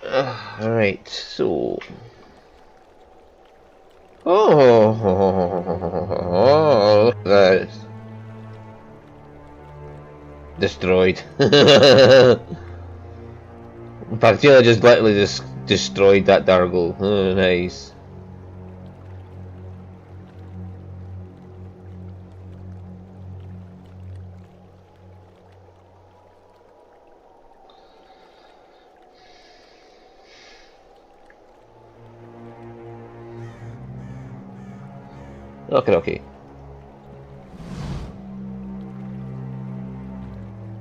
Alright, so... Oh, look at that. Destroyed. Partila just literally just destroyed that Dargle. Oh, nice. Okay.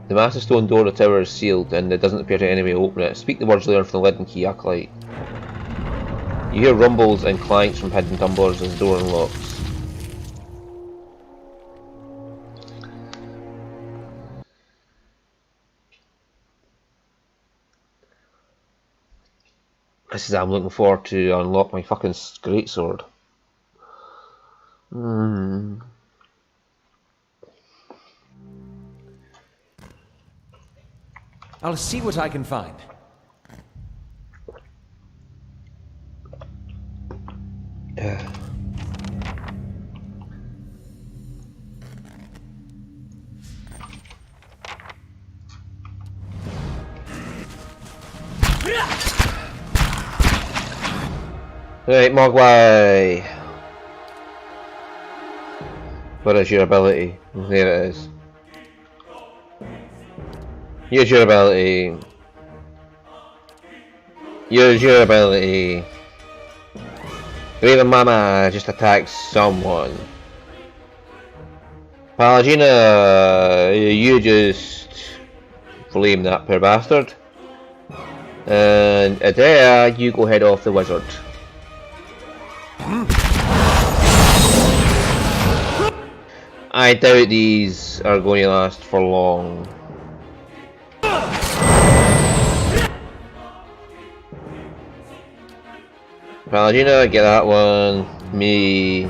The Master Stone door of the tower is sealed, and there doesn't appear to be any way to open it. Speak the words learned from the leaden key acolyte. You hear rumbles and clanks from hidden tumblers as the door unlocks. This is I'm looking forward to unlock my fucking greatsword. I'll see what I can find. Right, Mogwai. What is your ability? There it is. Use your ability. Use your ability. Raven Mama just attacked someone. Palagina, you just flame that poor bastard. And Adea, you go head off the wizard. I doubt these are going to last for long. Palagina, get that one. Me.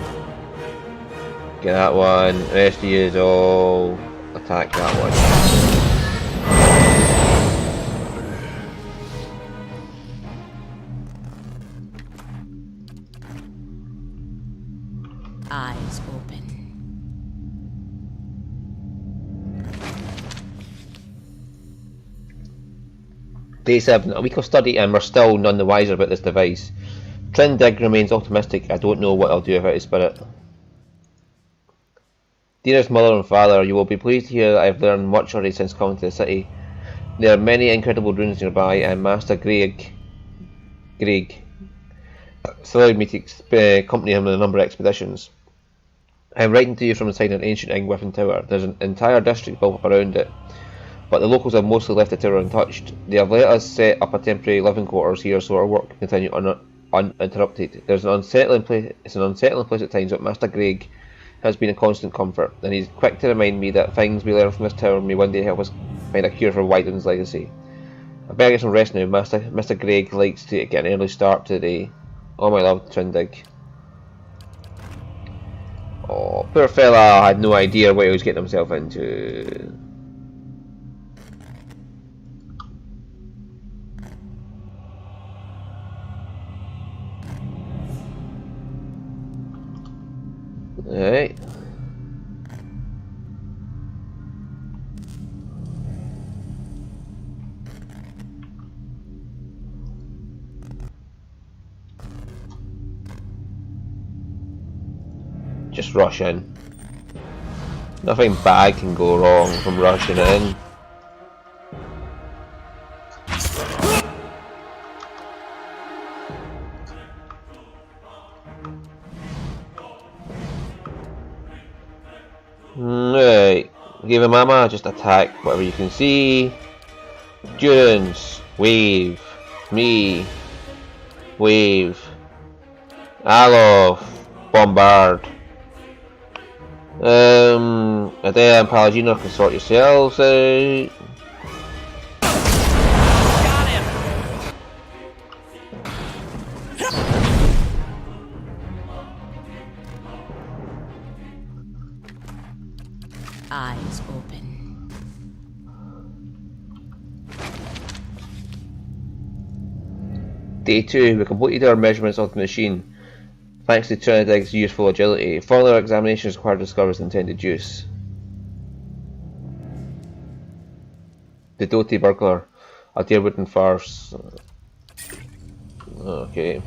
Get that one. The rest of you all attack that one. Eyes open. Day 7. A week of study and we're still none the wiser about this device. Trindig remains optimistic. I don't know what I'll do without his spirit. Dearest mother and father, you will be pleased to hear that I have learned much already since coming to the city. There are many incredible ruins nearby, and Master Greg allowed me to accompany him on a number of expeditions. I am writing to you from inside an ancient Ingwithin tower. There's an entire district built up around it, but the locals have mostly left the tower untouched. They have let us set up a temporary living quarters here so our work can continue uninterrupted. It's an unsettling place at times, but Master Greg has been a constant comfort, and he's quick to remind me that things we learn from this tower may one day help us find a cure for Wyden's legacy. I better get some rest now. Mr. Greg likes to get an early start today. Oh my love, Trindig. Oh, poor fella had no idea what he was getting himself into. Alright. Just rush in. Nothing bad can go wrong from rushing in. Right, give a mama, just attack whatever you can see. Durance, wave, me, wave, Alof, bombard. Adea and Palagina can sort yourselves out. Eyes open. Day 2, we completed our measurements of the machine. Thanks to Trinidad's useful agility, further examination is required to discover its intended use. The Doty burglar, a deer wooden farce. Okay.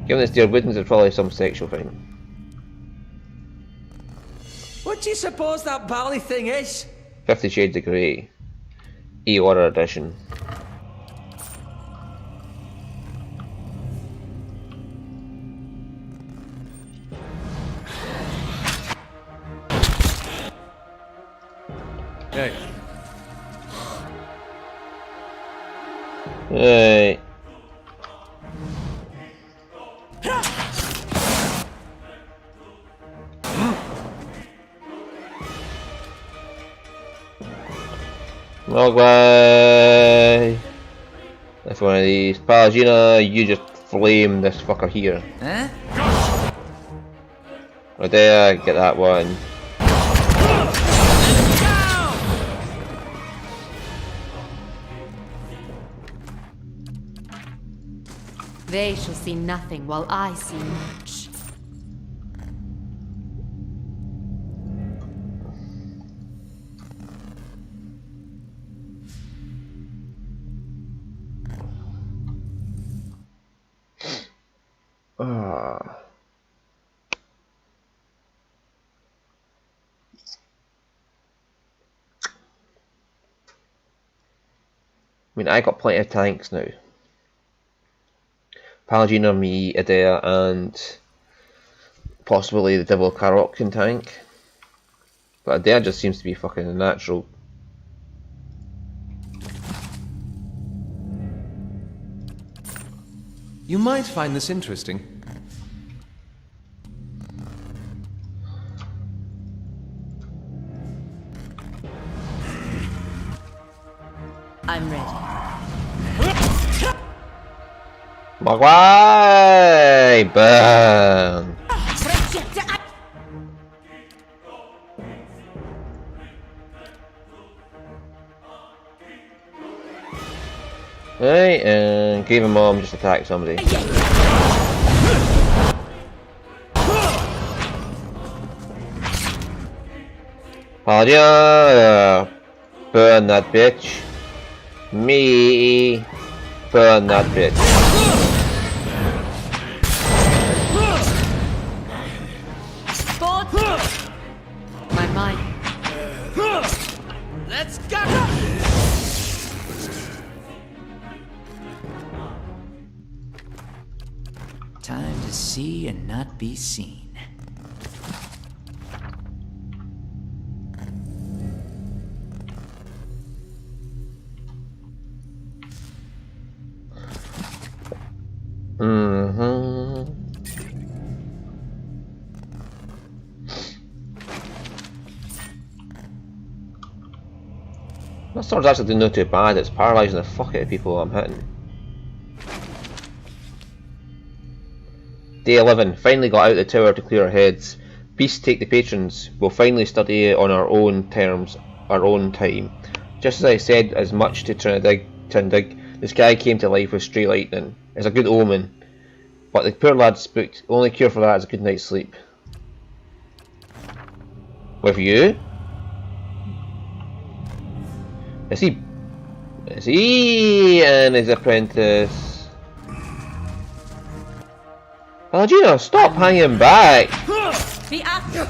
Given it's deer woodens, it's probably some sexual thing. What do you suppose that bally thing is? 50 Shades of Grey. E-Order Edition. Hey. Hey. Mogwai! That's one of these. Palagina, you just flame this fucker here. Huh? Right there, get that one. They shall see nothing while I see much. I mean, I got plenty of tanks now. Palagina, me, Idea, and possibly the Devil Karok can tank. But Idea just seems to be fucking a natural. You might find this interesting. I'm ready. Mogwai! Burn! Right, and Grieving Mom just attacked somebody. Palagina! Burn that bitch. Me! Burn that bitch. My mind. Let's go! Time to see and not be seen. That sword's actually doing not too bad, it's paralysing the fuck out of people I'm hitting. Day 11, finally got out of the tower to clear our heads. Beasts take the patrons, we'll finally study it on our own terms, our own time. Just as I said as much to Trindig, the sky came to life with stray lightning. It's a good omen. But the poor lad's spooked, only cure for that is a good night's sleep. With you? Is he and his apprentice? Palagina, stop hanging back! Be active.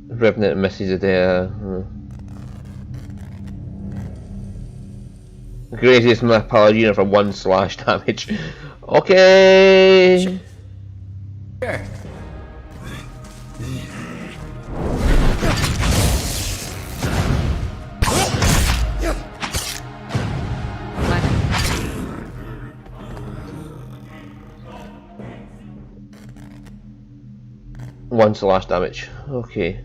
Revenant misses a day. Grazes my Palagina for 1 slash damage. Okay. Sure. One slash damage. Okay.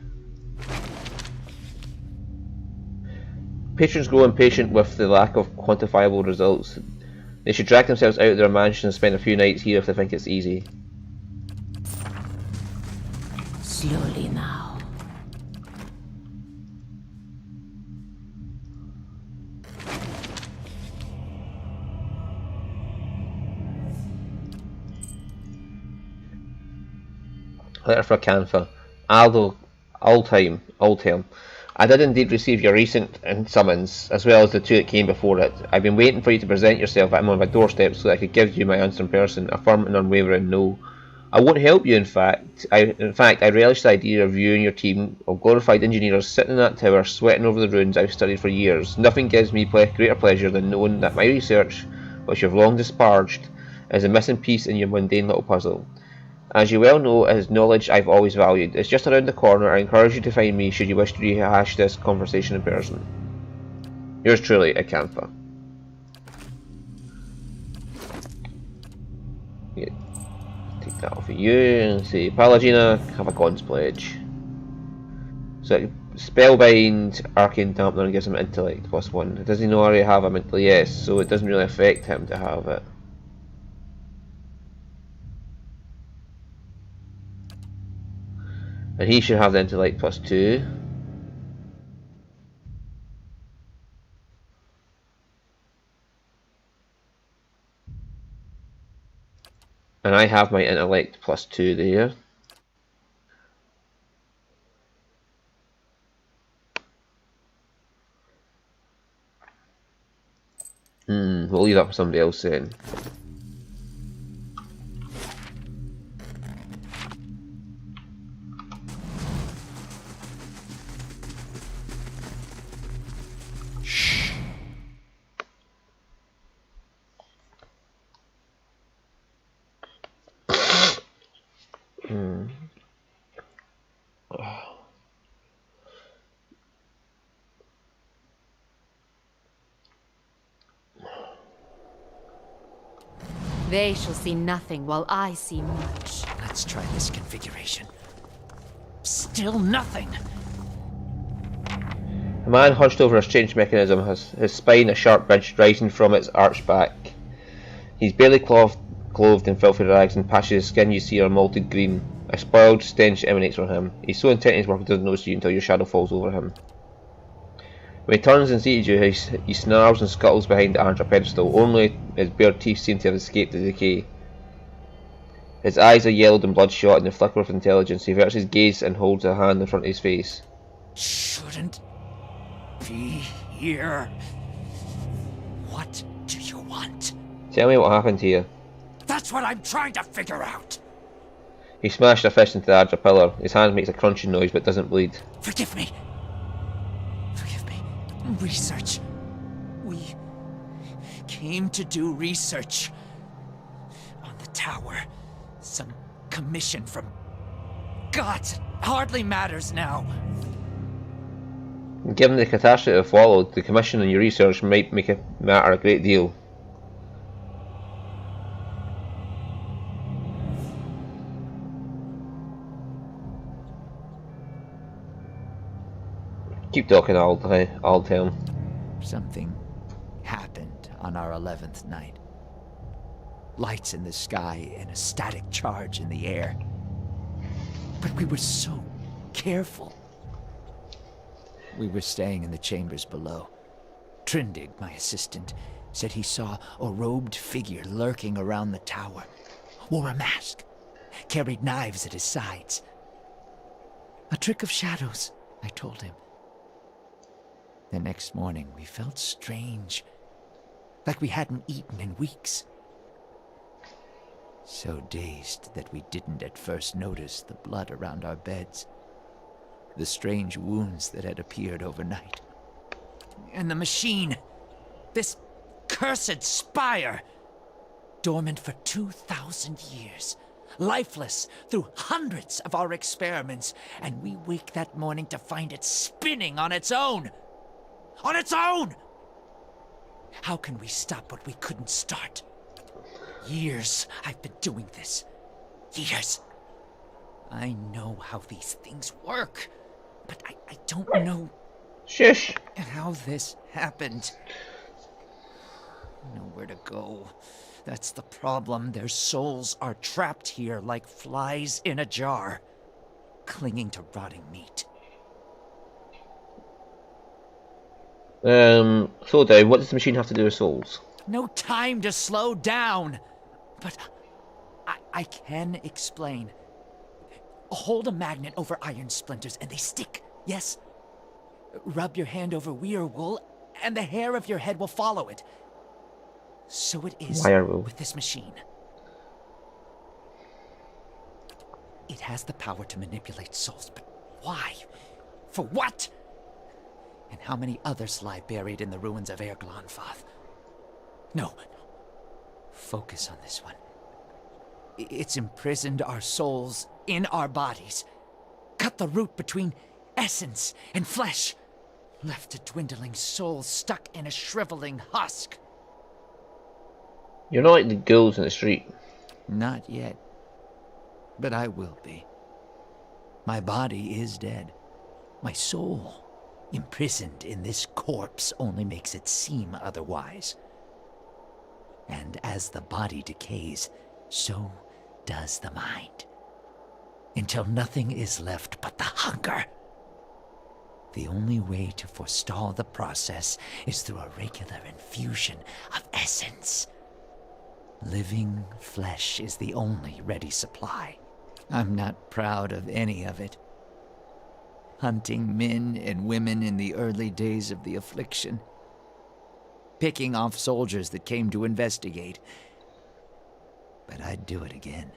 Patrons grow impatient with the lack of quantifiable results. They should drag themselves out of their mansion and spend a few nights here if they think it's easy. Slowly now. Letter for Canfa. Aldhelm. I did indeed receive your recent summons, as well as the two that came before it. I've been waiting for you to present yourself at my doorstep so that I could give you my answer in person, a firm and unwavering no. I won't help you, in fact. I relish the idea of you and your team of glorified engineers sitting in that tower, sweating over the ruins I've studied for years. Nothing gives me greater pleasure than knowing that my research, which you've long disparaged, is a missing piece in your mundane little puzzle. As you well know, it is knowledge I've always valued. It's just around the corner. I encourage you to find me should you wish to rehash this conversation in person. Yours truly, Acanfa. Yeah, take that off of you and say, Palagina, have a God's Pledge. So, Spellbind, Arcane Dampener gives him Intellect +1. Does he not already have him? Yes, so it doesn't really affect him to have it. And he should have the Intellect +2. And I have my Intellect +2 there. We'll leave that for somebody else then. They shall see nothing while I see much. Let's try this configuration. Still nothing. The man hunched over a strange mechanism, his spine a sharp ridge rising from its arched back. He's barely clothed in filthy rags, and patches of skin you see are malted green. A spoiled stench emanates from him. He's so intent on his work he doesn't notice you until your shadow falls over him. When he turns and sees you, he snarls and scuttles behind the Andra pedestal. Only his bare teeth seem to have escaped the decay. His eyes are yellowed and bloodshot in the flicker of intelligence. He averts his gaze and holds a hand in front of his face. Shouldn't be here. What do you want? Tell me what happened here. That's what I'm trying to figure out. He smashed a fist into the Andra pillar. His hand makes a crunching noise but doesn't bleed. Forgive me. Research. We came to do research on the tower. Some commission from gods. It hardly matters now. Given the catastrophe that followed, the commission on your research might make it matter a great deal. Keep talking, I'll tell him. Something happened on our 11th night. Lights in the sky and a static charge in the air. But we were so careful. We were staying in the chambers below. Trindig, my assistant, said he saw a robed figure lurking around the tower. Wore a mask. Carried knives at his sides. A trick of shadows, I told him. The next morning, we felt strange, like we hadn't eaten in weeks. So dazed that we didn't at first notice the blood around our beds, the strange wounds that had appeared overnight. And the machine, this cursed spire, dormant for 2,000 years, lifeless through hundreds of our experiments, and we wake that morning to find it spinning on its own. On its own! How can we stop what we couldn't start? Years I've been doing this. Years. I know how these things work, but I don't know Shush! how this happened. Nowhere to go. That's the problem. Their souls are trapped here like flies in a jar, clinging to rotting meat. Slow down. What does the machine have to do with souls? No time to slow down. But I can explain. Hold a magnet over iron splinters and they stick, yes? Rub your hand over weir wool and the hair of your head will follow it. So it is with this machine. It has the power to manipulate souls, but why? For what? And how many others lie buried in the ruins of Aer Glanfath? No. Focus on this one. It's imprisoned our souls in our bodies. Cut the root between essence and flesh. Left a dwindling soul stuck in a shriveling husk. You're not like the ghouls in the street. Not yet. But I will be. My body is dead. My soul, imprisoned in this corpse, only makes it seem otherwise. And as the body decays, so does the mind. Until nothing is left but the hunger. The only way to forestall the process is through a regular infusion of essence. Living flesh is the only ready supply. I'm not proud of any of it. Hunting men and women in the early days of the affliction. Picking off soldiers that came to investigate. But I'd do it again.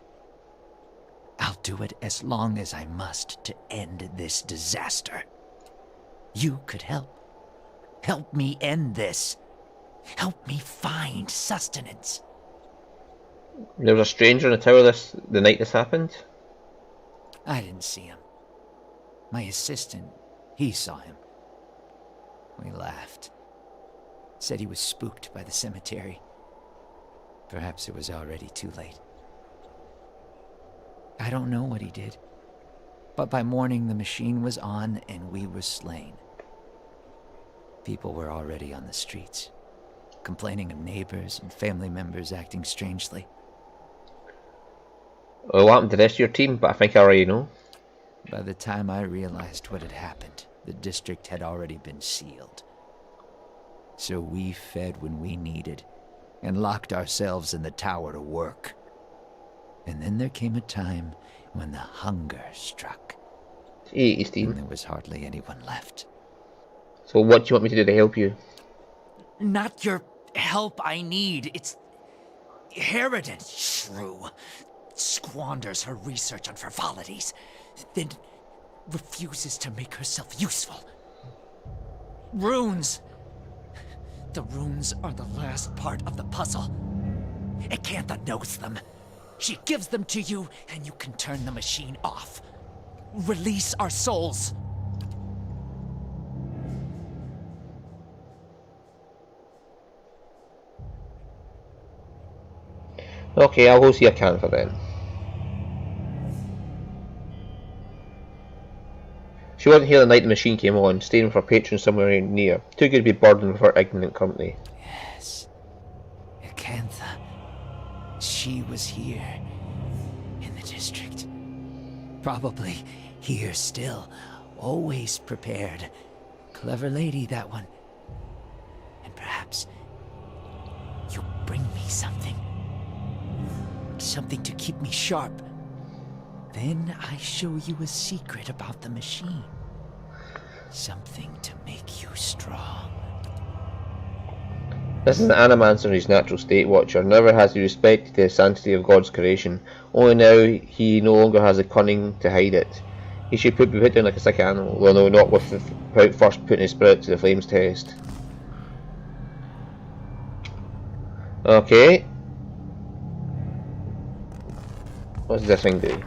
I'll do it as long as I must to end this disaster. You could help. Help me end this. Help me find sustenance. There was a stranger in the tower the night this happened? I didn't see him. My assistant, he saw him. We laughed. Said he was spooked by the cemetery. Perhaps it was already too late. I don't know what he did. But by morning the machine was on and we were slain. People were already on the streets, complaining of neighbors and family members acting strangely. What happened to the rest of your team? But I think I already know. By the time I realized what had happened, the district had already been sealed. So we fed when we needed, and locked ourselves in the tower to work. And then there came a time when the hunger struck. And there was hardly anyone left. So what do you want me to do to help you? Not your help I need. It's Harridan, shrew. Squanders her research on frivolities, then refuses to make herself useful. Runes. The runes are the last part of the puzzle. Acantha knows them. She gives them to you, and you can turn the machine off. Release our souls. Okay, I'll go see Acantha then. She wasn't here the night the machine came on, staying with her patron somewhere near. Too good to be burdened with her ignorant company. Yes. Acantha. She was here. In the district. Probably here still. Always prepared. Clever lady, that one. And perhaps you bring me something. Something to keep me sharp. Then I show you a secret about the machine. Something to make you strong. This is an animancer in his natural state, Watcher. Never has he respected the sanctity of God's creation. Only now he no longer has the cunning to hide it. He should be put down like a sick animal, though no, not without first putting his spirit to the flames test. Okay. What does this thing do?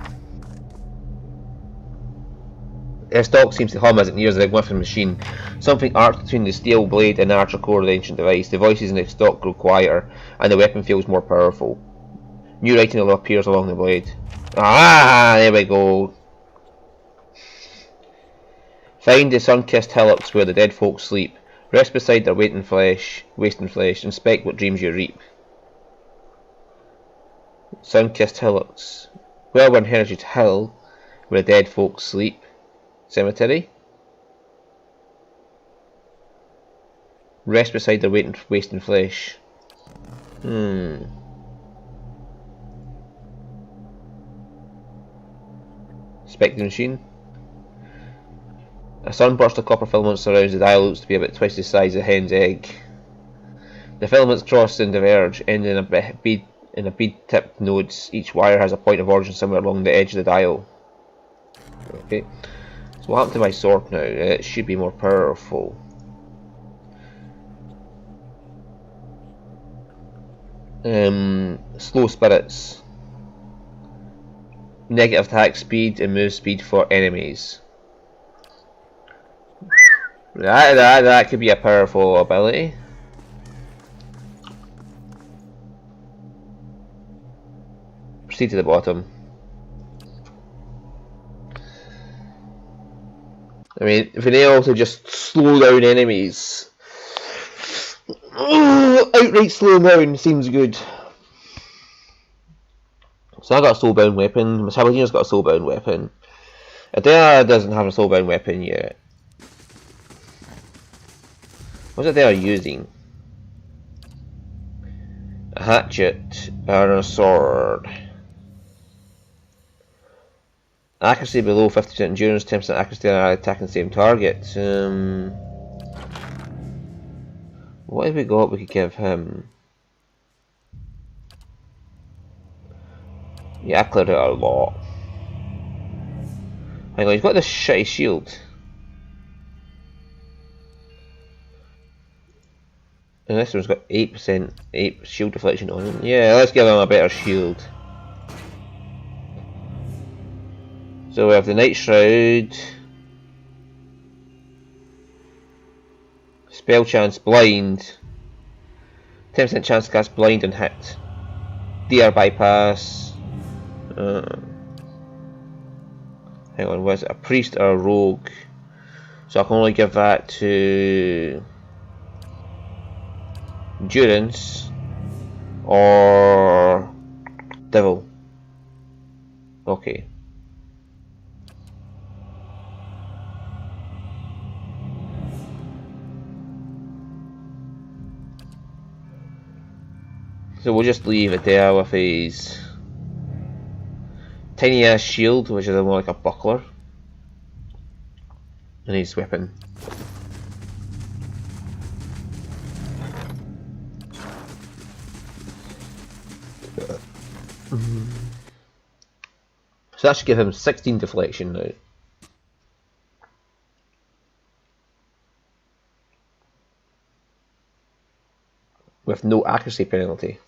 The stock seems to hum as it nears the Glyphon machine. Something arcs between the steel blade and the archer core of the ancient device. The voices in the stock grow quieter, and the weapon feels more powerful. New writing appears along the blade. Ah, there we go. Find the sun-kissed hillocks where the dead folk sleep. Rest beside their wasting flesh, inspect what dreams you reap. Sun-kissed hillocks. Well-worn heritage hill, where the dead folks sleep. Cemetery. Rest beside their wasting flesh. Inspect the machine. A sunburst of copper filament surrounds the dial, looks to be about twice the size of a hen's egg. The filaments cross and diverge, ending in a bead-tipped nodes. Each wire has a point of origin somewhere along the edge of the dial. Okay, so what happened to my sword now? It should be more powerful. Slow spirits. Negative attack speed and move speed for enemies. That could be a powerful ability. Proceed to the bottom. I mean, if they also just slow down enemies, outright slow down seems good. So I got a soulbound weapon. My Sabaldina's got a soulbound weapon. Adela doesn't have a soulbound weapon yet. What's Adela using? A hatchet and a sword. Accuracy below 50%, endurance 10% accuracy on attacking the same target. What have we got we could give him? Yeah, I cleared out a lot. Hang on, he's got this shitty shield. And this one's got 8% 8 shield deflection on it. Yeah, let's give him a better shield. So we have the Night Shroud, Spell Chance Blind, 10% chance to cast Blind and hit, DR Bypass, hang on, was it a Priest or a Rogue? So I can only give that to Endurance or Devil. Okay. So we'll just leave it there with his tiny ass shield, which is more like a buckler, and his weapon. So that should give him 16 deflection now. With no accuracy penalty.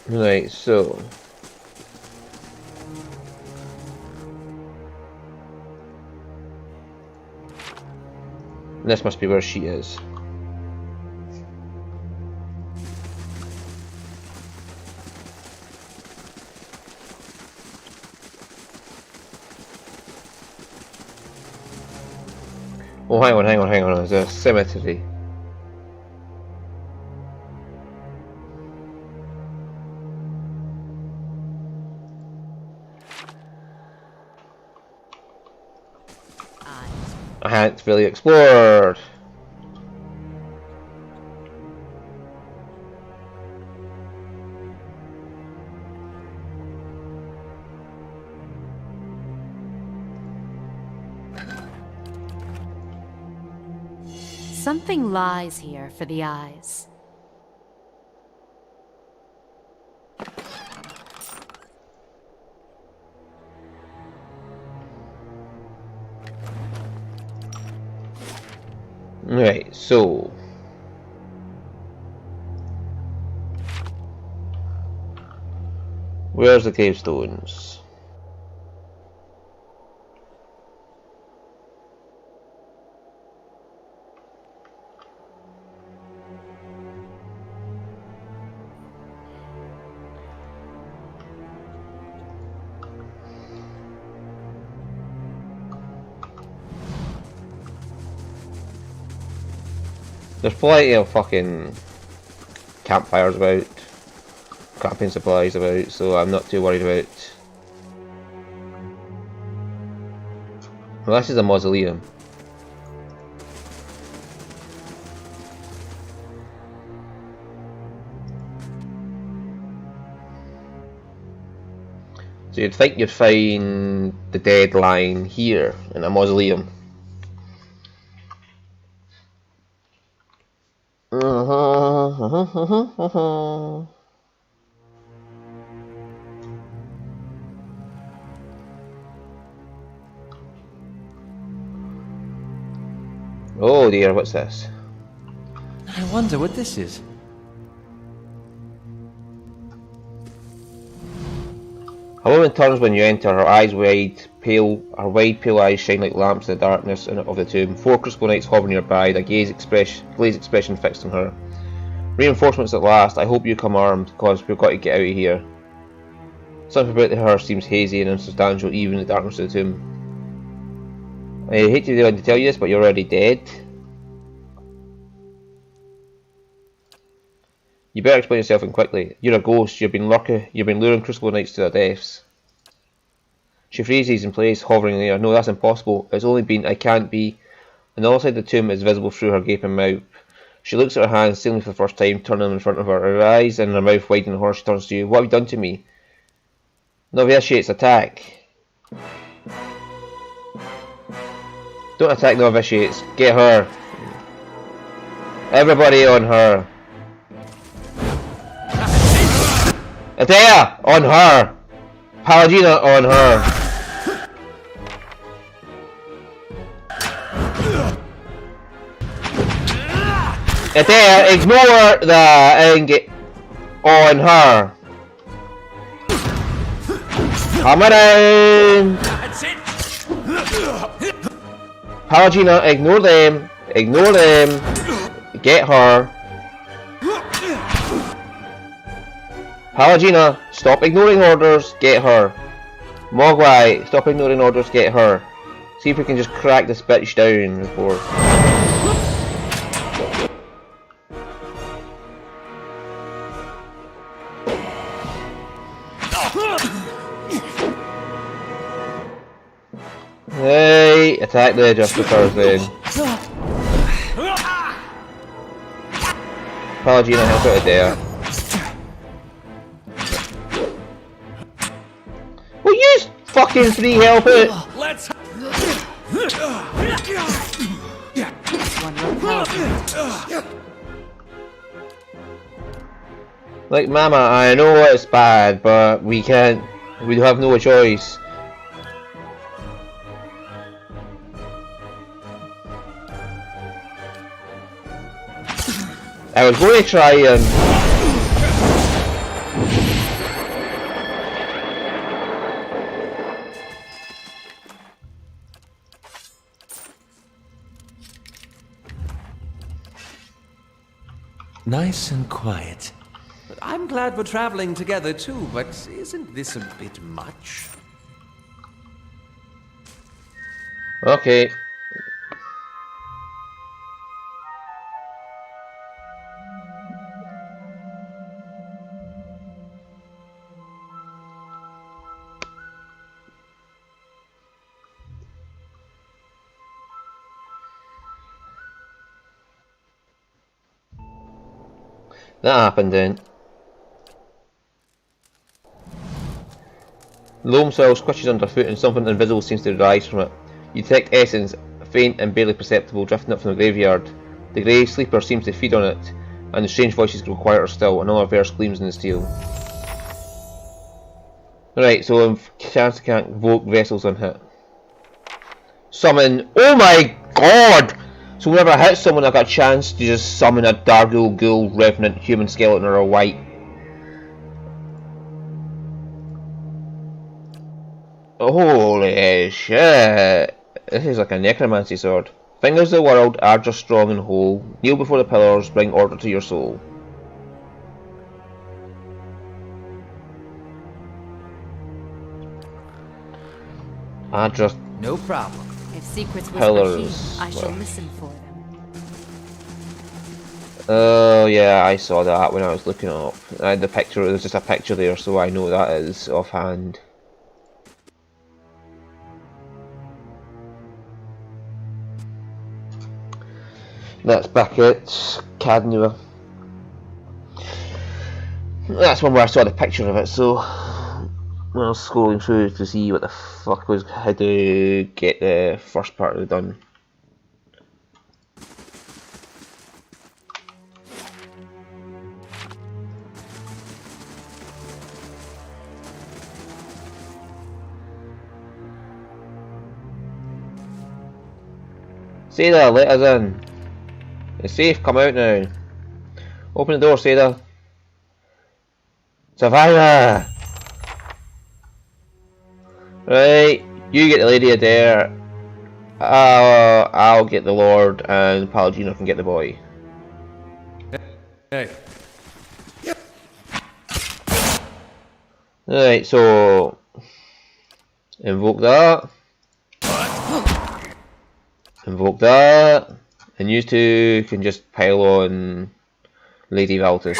Right, so this must be where she is. Oh, hang on, there's a cemetery. I hadn't really explored. Something lies here for the eyes. Right, so where's the gravestones? There's plenty of fucking campfires about, crafting supplies about, so I'm not too worried about. Well, this is a mausoleum. So you'd think you'd find the dead lying here in a mausoleum. Oh dear, what's this? I wonder what this is. A woman turns when you enter, her eyes wide, pale eyes shine like lamps in the darkness of the tomb. 4 Crucible Knights hover nearby, the glazed expression fixed on her. Reinforcements at last. I hope you come armed, cause we've got to get out of here. Something about her seems hazy and insubstantial, even in the darkness of the tomb. I hate to be the one to tell you this, but you're already dead. You better explain yourself and quickly. You're a ghost. You've been luring Crucible Knights to their deaths. She freezes in place, hovering there. No, that's impossible. It's only been. I can't be. On the other side of the tomb is visible through her gaping mouth. She looks at her hands, seemingly for the first time, turning them in front of her. Her eyes and her mouth widen in horror. She turns to you. What have you done to me? Novitiates, attack. Don't attack Novitiates. Get her. Everybody on her. Atea! On her! Palagina on her! Atea, ignore the on her! Hammer down! Palagina, ignore them! Ignore them! Get her! Palagina, stop ignoring orders, get her. Mogwai, stop ignoring orders, get her. See if we can just crack this bitch down before. Hey, attack the Justifiers then. Palagina, help out of there. Will you fucking free help it? Let's. Like, Mama, I know it's bad, but we can't. We have no choice. I was going to try and. Nice and quiet. But I'm glad we're traveling together too, but isn't this a bit much? Okay. That happened then. Loam soil squishes underfoot and something invisible seems to rise from it. You detect essence, faint and barely perceptible, drifting up from the graveyard. The grey sleeper seems to feed on it, and the strange voices grow quieter still. Another verse gleams in the steel. Right, so chance can't invoke vessels on hit. Summon. Oh my god! So whenever I hit someone, I got a chance to just summon a Dargul Ghoul Revenant human skeleton or a white. Holy shit! This is like a necromancy sword. Fingers of the world, are just strong and whole. Kneel before the pillars, bring order to your soul. Just No problem. If secrets whisper Pillars. here, I shall listen for them. Oh yeah, I saw that when I was looking up. I had the picture, there's just a picture there, so I know that is offhand. That's back at Cadnua. That's one where I saw the picture of it, so when I was scrolling through to see what the fuck was how to get the first part of it done. Seda, let us in. It's safe, come out now. Open the door, Seda. Savannah! Right, you get the Lady Adair. I'll get the Lord, and Palladino can get the boy. Hey. Right, so invoke that. Invoke that. And you two can just pile on Lady Valtis.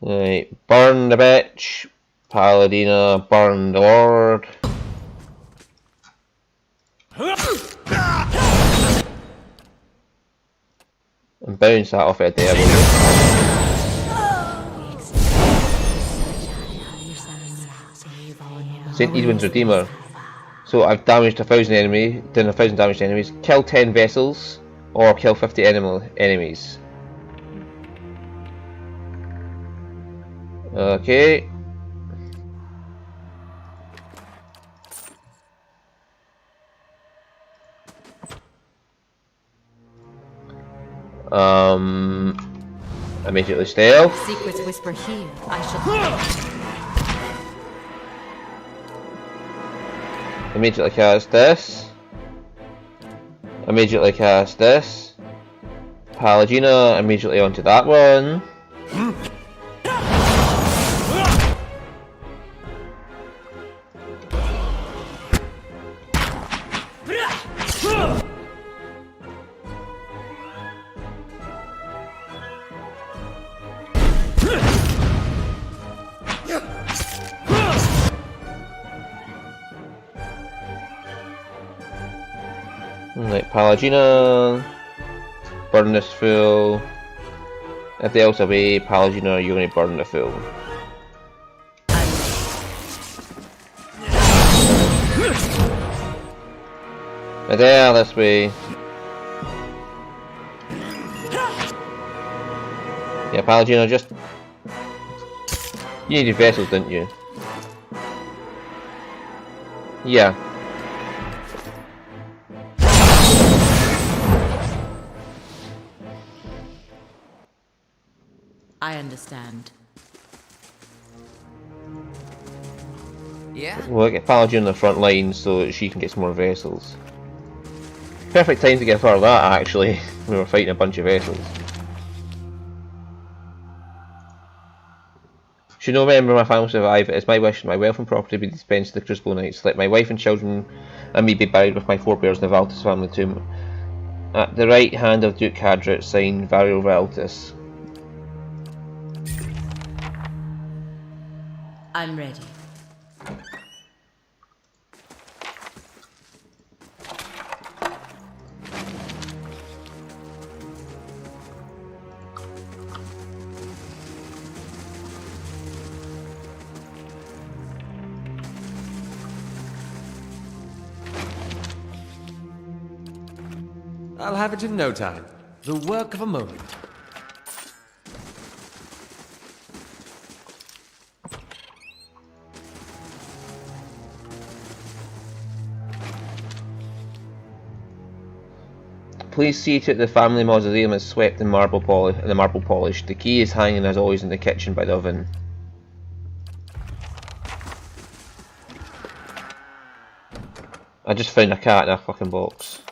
Right, burn the bitch. Palladina, burn the Lord. And bounce that off at there. St. Edwin's Redeemer. So I've damaged 1,000 enemies, done 1,000 damage to enemies, kill 10 vessels, or kill 50 enemies. Okay. Immediately stealth. Secrets whisper here. I shall. Immediately cast this. Immediately cast this. Palladina immediately onto that one. Right, Palladina, burn this fool. If they else away, Palladina, you're going to burn the fool. Right there, this way. Yeah, Palladina, just... You needed vessels, didn't you? Yeah. I understand. Yeah? We'll get Palladina on the front line so that she can get some more vessels. Perfect time to give her that, actually. We were fighting a bunch of vessels. Should no member of my family survive, it is my wish that my wealth and property be dispensed to the Crucible Knights. Let my wife and children and me be buried with my forebears in the Valtis family tomb. At the right hand of Duke Hadrit, signed Vario Valtis. I'm ready. I'll have it in no time. The work of a moment. Please see to it the family mausoleum is swept and marble polished. The key is hanging as always in the kitchen by the oven. I just found a cat in a fucking box.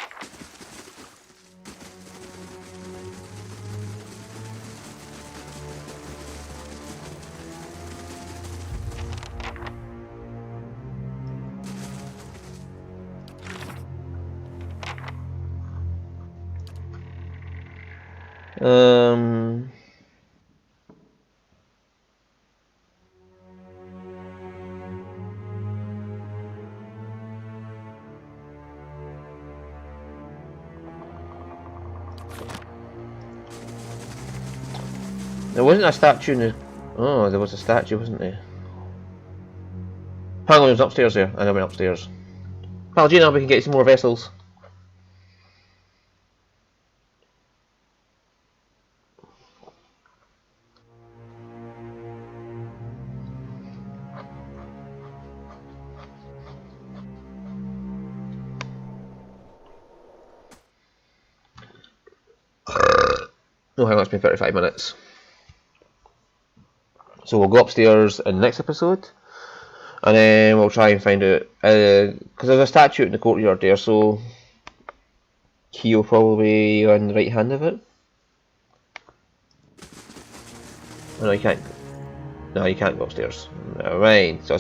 Um. There wasn't a statue in the... Oh, there was a statue, wasn't there? Hang on, it was upstairs there. I went upstairs. Palgina, we can get some more vessels. Oh, hang on, it's been 35 minutes. So we'll go upstairs in the next episode, and then we'll try and find out, because there's a statue in the courtyard there, so key will probably be on the right hand of it. Oh, no, you can't. No, you can't go upstairs. Alright, so